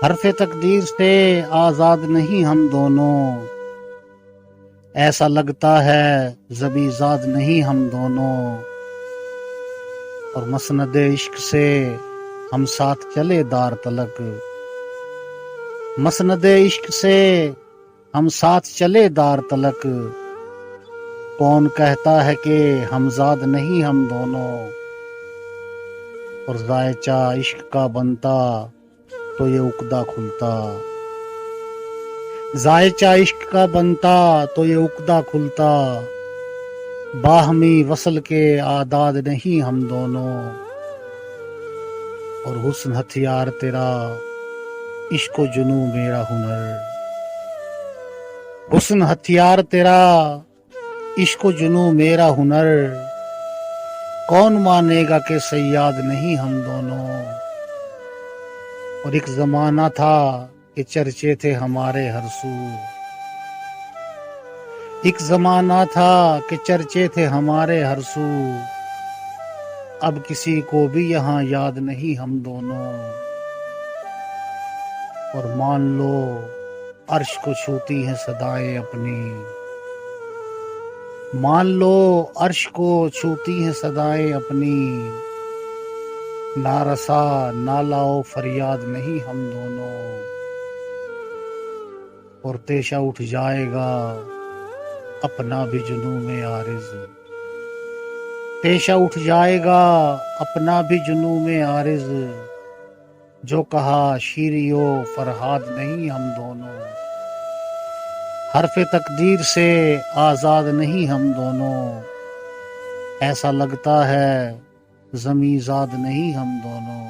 حرف تقدیر سے آزاد نہیں ہم دونوں، ایسا لگتا ہے ذبی زاد نہیں ہم دونوں، اور مسند عشق سے ہم ساتھ چلے دار تلک، مسند عشق سے ہم ساتھ چلے دار تلک، کون کہتا ہے کہ ہمزاد نہیں ہم دونوں، اور ذائچہ عشق کا بنتا تو یہ عقدہ کھلتا، ذائچہ عشق کا بنتا تو یہ عقدہ کھلتا، باہمی وصل کے اعداد نہیں ہم دونوں، اور حسن ہتھیار تیرا عشق و جنوں میرا ہنر، حسن ہتھیار تیرا عشق و جنوں میرا ہنر، کون مانے گا کہ صیاد نہیں ہم دونوں، اور ایک زمانہ تھا کہ چرچے تھے ہمارے ہر سو، ایک زمانہ تھا کہ چرچے تھے ہمارے ہر سو، اب کسی کو بھی یہاں یاد نہیں ہم دونوں، اور مان لو عرش کو چھوتی ہیں صدائیں اپنی، مان لو عرش کو چھوتی ہیں صدائیں اپنی، نارسا نالا و فریاد نہیں ہم دونوں، اور تیشہ اٹھ جائے گا اپنا بھی جنوں میں عارض، پیشہ اٹھ جائے گا اپنا بھی جنوں میں عارض، جو کہا شیری و فرہاد نہیں ہم دونوں، حرف تقدیر سے آزاد نہیں ہم دونوں، ایسا لگتا ہے زمیں زاد نہیں ہم دونوں۔